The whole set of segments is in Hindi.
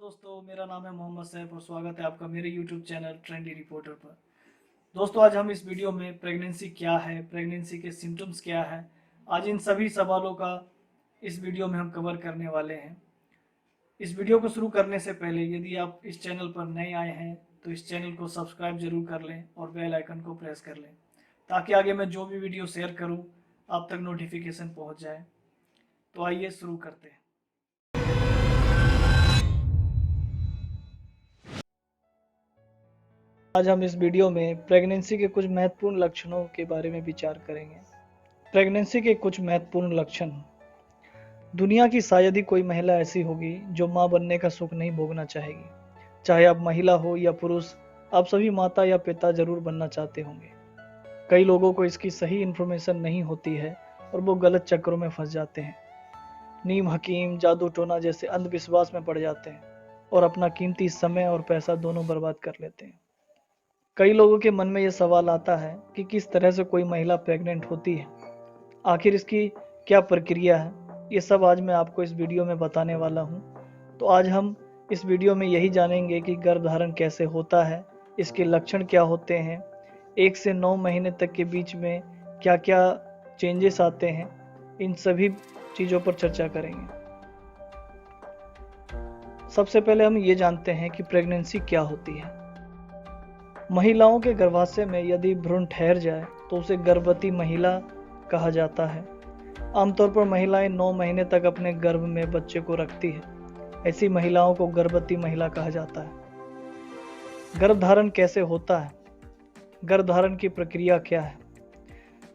दोस्तों, मेरा नाम है मोहम्मद सैफ और स्वागत है आपका मेरे YouTube चैनल ट्रेंडी रिपोर्टर पर। दोस्तों, आज हम इस वीडियो में प्रेगनेंसी क्या है, प्रेगनेंसी के सिम्टम्स क्या है, आज इन सभी सवालों का इस वीडियो में हम कवर करने वाले हैं। इस वीडियो को शुरू करने से पहले यदि आप इस चैनल पर नए आए हैं तो इस चैनल को सब्सक्राइब जरूर कर लें और बेल आइकन को प्रेस कर लें ताकि आगे मैं जो भी वीडियो शेयर करूं आप तक नोटिफिकेशन पहुंच जाए। तो आइए शुरू करते हैं। आज हम इस वीडियो में प्रेगनेंसी के कुछ महत्वपूर्ण लक्षणों के बारे में विचार करेंगे। प्रेगनेंसी के कुछ महत्वपूर्ण लक्षण। दुनिया की शायद ही कोई महिला ऐसी होगी जो मां बनने का सुख नहीं भोगना चाहेगी। चाहे आप महिला हो या पुरुष, आप सभी माता या पिता जरूर बनना चाहते होंगे। कई लोगों को इसकी सही इन्फॉर्मेशन नहीं होती है और वो गलत चक्करों में फंस जाते हैं। नीम हकीम, जादू टोना जैसे अंधविश्वास में पड़ जाते हैं और अपना कीमती समय और पैसा दोनों बर्बाद कर लेते हैं। कई लोगों के मन में यह सवाल आता है कि किस तरह से कोई महिला प्रेग्नेंट होती है, आखिर इसकी क्या प्रक्रिया है। ये सब आज मैं आपको इस वीडियो में बताने वाला हूँ। तो आज हम इस वीडियो में यही जानेंगे कि गर्भधारण कैसे होता है, इसके लक्षण क्या होते हैं, 1 से 9 महीने तक के बीच में क्या क्या चेंजेस आते हैं, इन सभी चीज़ों पर चर्चा करेंगे। सबसे पहले हम ये जानते हैं कि प्रेगनेंसी क्या होती है। महिलाओं के गर्भाशय में यदि भ्रूण ठहर जाए तो उसे गर्भवती महिला कहा जाता है। आमतौर पर महिलाएं 9 महीने तक अपने गर्भ में बच्चे को रखती है। ऐसी महिलाओं को गर्भवती महिला कहा जाता है। गर्भधारण कैसे होता है? गर्भधारण की प्रक्रिया क्या है?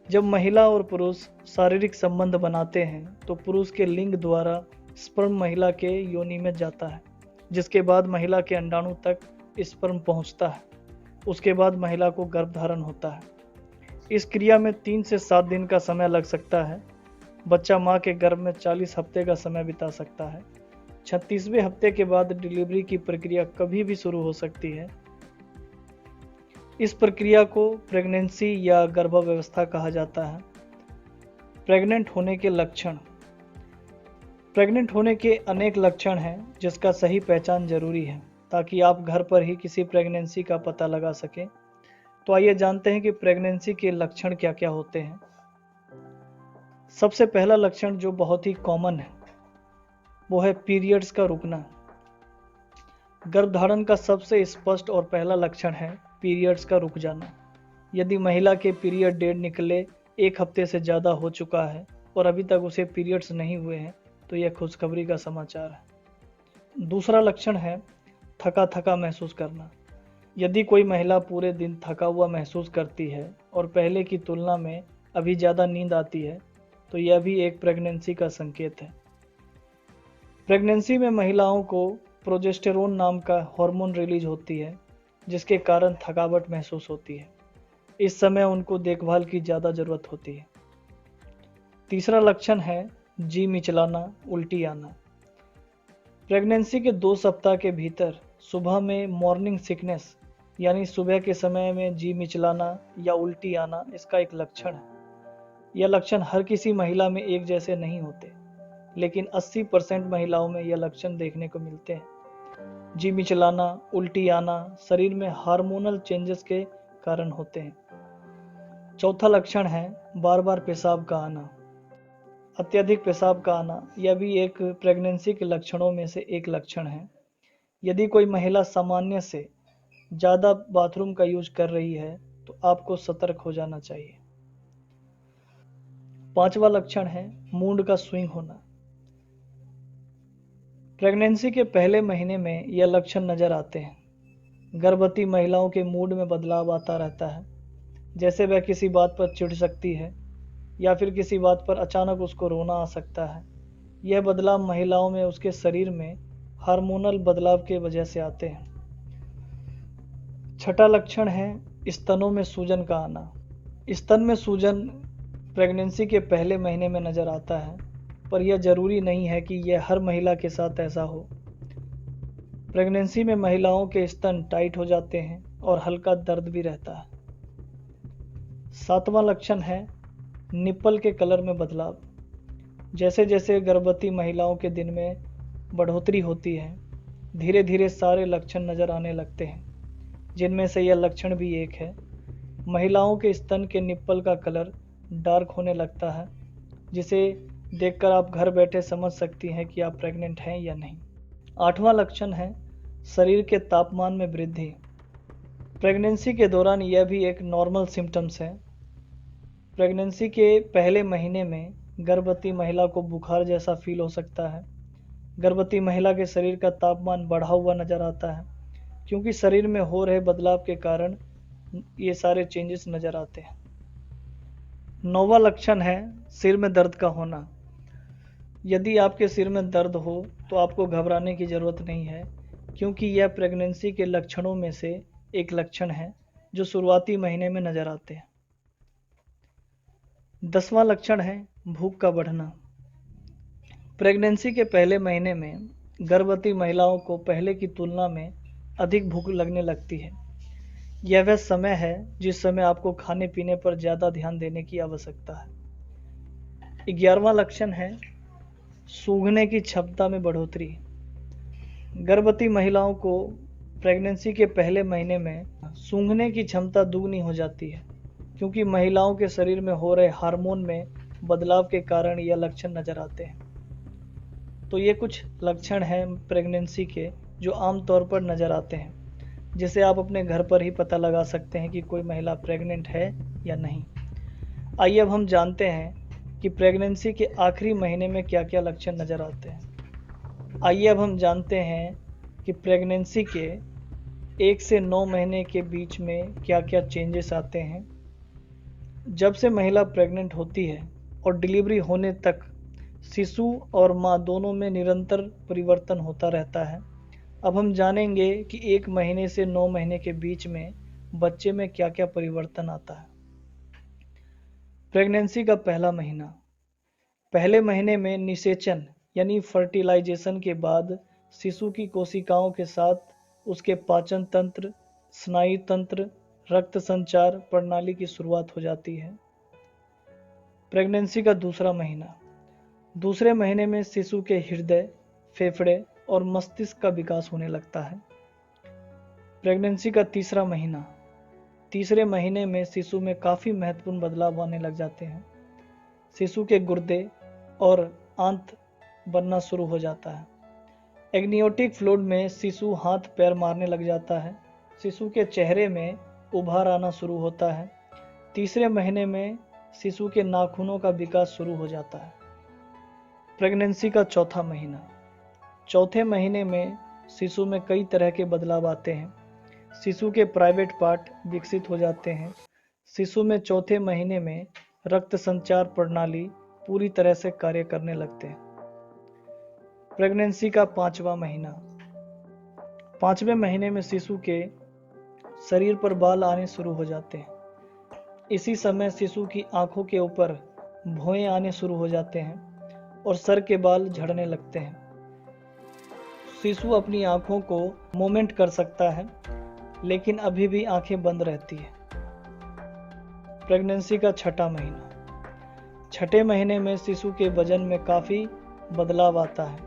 जब महिला और पुरुष शारीरिक संबंध बनाते हैं तो पुरुष के लिंग द्वारा स्पर्म महिला के योनि में जाता है, जिसके बाद महिला के अंडाणु तक स्पर्म पहुंचता है। उसके बाद महिला को गर्भधारण होता है। इस क्रिया में 3 से 7 दिन का समय लग सकता है। बच्चा मां के गर्भ में 40 हफ्ते का समय बिता सकता है। 36वें हफ्ते के बाद डिलीवरी की प्रक्रिया कभी भी शुरू हो सकती है। इस प्रक्रिया को प्रेगनेंसी या गर्भावस्था कहा जाता है। प्रेग्नेंट होने के लक्षण। प्रेग्नेंट होने के अनेक लक्षण हैं जिसका सही पहचान जरूरी है ताकि आप घर पर ही किसी प्रेगनेंसी का पता लगा सकें। तो आइए जानते हैं कि प्रेगनेंसी के लक्षण क्या क्या होते हैं। सबसे पहला लक्षण जो बहुत ही कॉमन है वो है पीरियड्स का रुकना। गर्भधारण का सबसे स्पष्ट और पहला लक्षण है पीरियड्स का रुक जाना। यदि महिला के पीरियड डेट निकले 1 हफ्ते से ज़्यादा हो चुका है और अभी तक उसे पीरियड्स नहीं हुए हैं तो यह खुशखबरी का समाचार है। दूसरा लक्षण है थका थका महसूस करना। यदि कोई महिला पूरे दिन थका हुआ महसूस करती है और पहले की तुलना में अभी ज़्यादा नींद आती है तो यह भी एक प्रेगनेंसी का संकेत है। प्रेगनेंसी में महिलाओं को प्रोजेस्टेरोन नाम का हार्मोन रिलीज होती है जिसके कारण थकावट महसूस होती है। इस समय उनको देखभाल की ज़्यादा ज़रूरत होती है। तीसरा लक्षण है जी मिचलाना, उल्टी आना। प्रेगनेंसी के 2 सप्ताह के भीतर सुबह में मॉर्निंग सिकनेस यानी सुबह के समय में जी मिचलाना या उल्टी आना इसका एक लक्षण है। यह लक्षण हर किसी महिला में एक जैसे नहीं होते, लेकिन 80% महिलाओं में यह लक्षण देखने को मिलते हैं। जी मिचलाना, उल्टी आना शरीर में हार्मोनल चेंजेस के कारण होते हैं। चौथा लक्षण है बार बार पेशाब का आना, अत्यधिक पेशाब का आना। यह भी एक प्रेगनेंसी के लक्षणों में से एक लक्षण है। यदि कोई महिला सामान्य से ज़्यादा बाथरूम का यूज कर रही है तो आपको सतर्क हो जाना चाहिए। पांचवा लक्षण है मूड का स्विंग होना। प्रेगनेंसी के पहले महीने में यह लक्षण नजर आते हैं। गर्भवती महिलाओं के मूड में बदलाव आता रहता है, जैसे वह किसी बात पर चिढ़ सकती है या फिर किसी बात पर अचानक उसको रोना आ सकता है। यह बदलाव महिलाओं में उसके शरीर में हार्मोनल बदलाव के वजह से आते हैं। छठा लक्षण है स्तनों में सूजन का आना। स्तन में सूजन प्रेगनेंसी के पहले महीने में नजर आता है, पर यह जरूरी नहीं है कि यह हर महिला के साथ ऐसा हो। प्रेगनेंसी में महिलाओं के स्तन टाइट हो जाते हैं और हल्का दर्द भी रहता है। 7वां लक्षण है निप्पल के कलर में बदलाव। जैसे जैसे गर्भवती महिलाओं के दिन में बढ़ोतरी होती है धीरे धीरे सारे लक्षण नजर आने लगते हैं, जिनमें से यह लक्षण भी एक है। महिलाओं के स्तन के निप्पल का कलर डार्क होने लगता है, जिसे देखकर आप घर बैठे समझ सकती हैं कि आप प्रेग्नेंट हैं या नहीं। 8वां लक्षण है शरीर के तापमान में वृद्धि। प्रेगनेंसी के दौरान यह भी एक नॉर्मल सिम्टम्स है। प्रेगनेंसी के पहले महीने में गर्भवती महिला को बुखार जैसा फील हो सकता है। गर्भवती महिला के शरीर का तापमान बढ़ा हुआ नजर आता है, क्योंकि शरीर में हो रहे बदलाव के कारण ये सारे चेंजेस नजर आते हैं। 9वां लक्षण है सिर में दर्द का होना। यदि आपके सिर में दर्द हो तो आपको घबराने की ज़रूरत नहीं है, क्योंकि यह प्रेगनेंसी के लक्षणों में से एक लक्षण है जो शुरुआती महीने में नजर आते हैं। 10वां लक्षण है भूख का बढ़ना। प्रेगनेंसी के पहले महीने में गर्भवती महिलाओं को पहले की तुलना में अधिक भूख लगने लगती है। यह वह समय है जिस समय आपको खाने पीने पर ज़्यादा ध्यान देने की आवश्यकता है। 11वां लक्षण है सूंघने की क्षमता में बढ़ोतरी। गर्भवती महिलाओं को प्रेगनेंसी के पहले महीने में सूंघने की क्षमता दुगनी हो जाती है, क्योंकि महिलाओं के शरीर में हो रहे हार्मोन में बदलाव के कारण यह लक्षण नजर आते हैं। तो ये कुछ लक्षण हैं प्रेगनेंसी के जो आमतौर पर नजर आते हैं, जिसे आप अपने घर पर ही पता लगा सकते हैं कि कोई महिला प्रेग्नेंट है या नहीं। आइए अब हम जानते हैं कि प्रेगनेंसी के आखिरी महीने में क्या क्या लक्षण नजर आते हैं। आइए अब हम जानते हैं कि प्रेगनेंसी के 1 से 9 महीने के बीच में क्या क्या चेंजेस आते हैं। जब से महिला प्रेग्नेंट होती है और डिलीवरी होने तक शिशु और माँ दोनों में निरंतर परिवर्तन होता रहता है। अब हम जानेंगे कि 1 महीने से 9 महीने के बीच में बच्चे में क्या क्या परिवर्तन आता है। प्रेगनेंसी का पहला महीना। पहले महीने में निषेचन यानी फर्टिलाइजेशन के बाद शिशु की कोशिकाओं के साथ उसके पाचन तंत्र, स्नायु तंत्र, रक्त संचार प्रणाली की शुरुआत हो जाती है। प्रेगनेंसी का दूसरा महीना। दूसरे महीने में शिशु के हृदय, फेफड़े और मस्तिष्क का विकास होने लगता है। प्रेगनेंसी का तीसरा महीना। तीसरे महीने में शिशु में काफ़ी महत्वपूर्ण बदलाव आने लग जाते हैं। शिशु के गुर्दे और आंत बनना शुरू हो जाता है। एग्नियोटिक फ्लूइड में शिशु हाथ पैर मारने लग जाता है। शिशु के चेहरे में उभार आना शुरू होता है। तीसरे महीने में शिशु के नाखूनों का विकास शुरू हो जाता है। प्रेगनेंसी का चौथा महीना। चौथे महीने में शिशु में कई तरह के बदलाव आते हैं। शिशु के प्राइवेट पार्ट विकसित हो जाते हैं। शिशु में चौथे महीने में रक्त संचार प्रणाली पूरी तरह से कार्य करने लगते हैं। प्रेगनेंसी का 5वां महीना। 5वें महीने में शिशु के शरीर पर बाल आने शुरू हो जाते हैं। इसी समय शिशु की आंखों के ऊपर भौहें आने शुरू हो जाते हैं और सर के बाल झड़ने लगते हैं। शिशु अपनी आंखों को मूवमेंट कर सकता है, लेकिन अभी भी आंखें बंद रहती है। प्रेगनेंसी का छठा महीना। छठे महीने में शिशु के वजन में काफ़ी बदलाव आता है।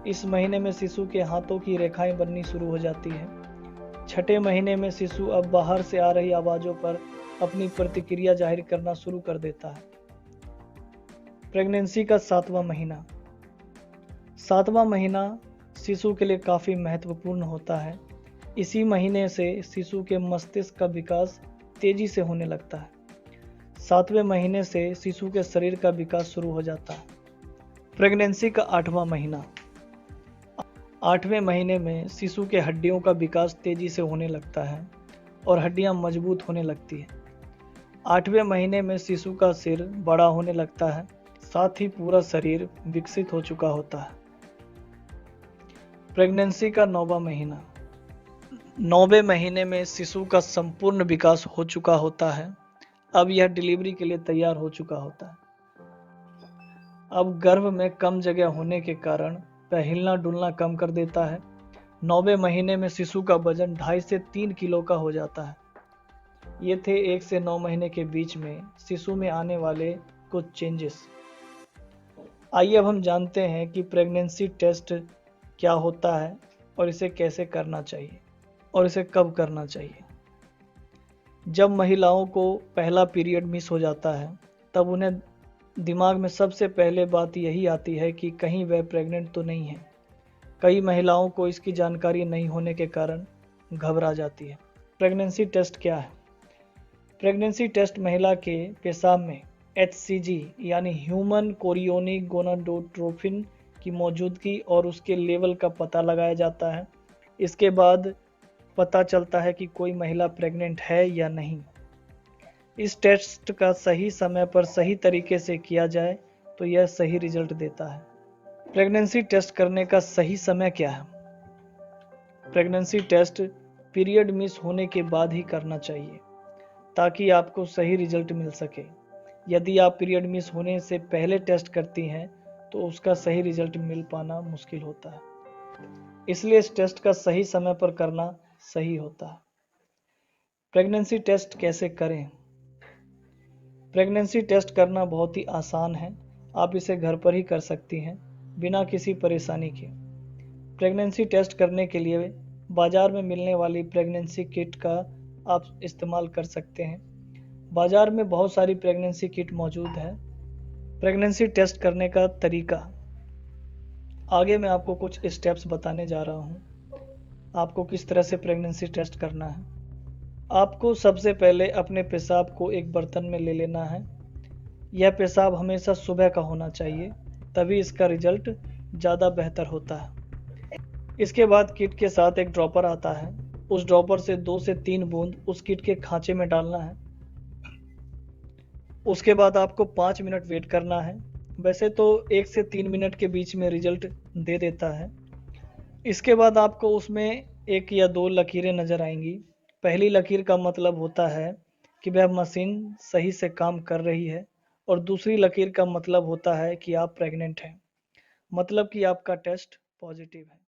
इस महीने में शिशु के हाथों की रेखाएं बननी शुरू हो जाती हैं। छठे महीने में शिशु अब बाहर से आ रही आवाज़ों पर अपनी प्रतिक्रिया जाहिर करना शुरू कर देता है। प्रेगनेंसी का 7वां महीना। 7वां महीना शिशु के लिए काफ़ी महत्वपूर्ण होता है। इसी महीने से शिशु के मस्तिष्क का विकास तेजी से होने लगता है। 7वें महीने से शिशु के शरीर का विकास शुरू हो जाता है। प्रेगनेंसी का 8वां महीना। 8वें महीने में शिशु के हड्डियों का विकास तेजी से होने लगता है और हड्डियां मजबूत होने लगती हैं। 8वें महीने में शिशु का सिर बड़ा होने लगता है, साथ ही पूरा शरीर विकसित हो चुका होता है। प्रेगनेंसी का 9वां महीना। 9वें महीने में शिशु का संपूर्ण विकास हो चुका होता है। अब यह डिलीवरी के लिए तैयार हो चुका होता है। अब गर्भ में कम जगह होने के कारण वह हिलना डुलना कम कर देता है। 9वें महीने में शिशु का वजन 2.5 से 3 किलो का हो जाता है। ये थे 1 से 9 महीने के बीच में शिशु में आने वाले कुछ चेंजेस। आइए अब हम जानते हैं कि प्रेगनेंसी टेस्ट क्या होता है और इसे कैसे करना चाहिए और इसे कब करना चाहिए। जब महिलाओं को पहला पीरियड मिस हो जाता है तब उन्हें दिमाग में सबसे पहले बात यही आती है कि कहीं वह प्रेग्नेंट तो नहीं है। कई महिलाओं को इसकी जानकारी नहीं होने के कारण घबरा जाती है। प्रेगनेंसी टेस्ट क्या है? प्रेगनेंसी टेस्ट महिला के पेशाब में HCG यानी ह्यूमन कोरियोनिक गोनाडोट्रोपिन की मौजूदगी और उसके लेवल का पता लगाया जाता है। इसके बाद पता चलता है कि कोई महिला प्रेग्नेंट है या नहीं। इस टेस्ट का सही समय पर सही तरीके से किया जाए तो यह सही रिजल्ट देता है। प्रेगनेंसी टेस्ट करने का सही समय क्या है? प्रेगनेंसी टेस्ट पीरियड मिस होने के बाद ही करना चाहिए ताकि आपको सही रिजल्ट मिल सके। यदि आप पीरियड मिस होने से पहले टेस्ट करती हैं तो उसका सही रिजल्ट मिल पाना मुश्किल होता है, इसलिए इस टेस्ट का सही समय पर करना सही होता है। प्रेगनेंसी टेस्ट कैसे करें? प्रेगनेंसी टेस्ट करना बहुत ही आसान है। आप इसे घर पर ही कर सकती हैं बिना किसी परेशानी के। प्रेगनेंसी टेस्ट करने के लिए बाजार में मिलने वाली प्रेगनेंसी किट का आप इस्तेमाल कर सकते हैं। बाजार में बहुत सारी प्रेगनेंसी किट मौजूद है। प्रेगनेंसी टेस्ट करने का तरीका आगे मैं आपको कुछ स्टेप्स बताने जा रहा हूँ। आपको किस तरह से प्रेगनेंसी टेस्ट करना है। आपको सबसे पहले अपने पेशाब को एक बर्तन में ले लेना है। यह पेशाब हमेशा सुबह का होना चाहिए, तभी इसका रिजल्ट ज़्यादा बेहतर होता है। इसके बाद किट के साथ एक ड्रॉपर आता है। उस ड्रॉपर से 2 से 3 बूंद उस किट के खांचे में डालना है। उसके बाद आपको 5 मिनट वेट करना है। वैसे तो 1 से 3 मिनट के बीच में रिजल्ट दे देता है। इसके बाद आपको उसमें 1 या 2 लकीरें नज़र आएंगी। पहली लकीर का मतलब होता है कि वह मशीन सही से काम कर रही है और दूसरी लकीर का मतलब होता है कि आप प्रेग्नेंट हैं, मतलब कि आपका टेस्ट पॉजिटिव है।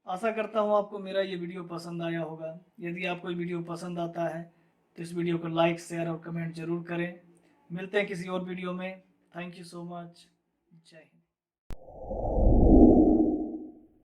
आशा करता हूँ आपको मेरा ये वीडियो पसंद आया होगा। यदि आपको ये वीडियो पसंद आता है तो इस वीडियो को लाइक, शेयर और कमेंट जरूर करें। मिलते हैं किसी और वीडियो में। Thank you so much. जय हिंद।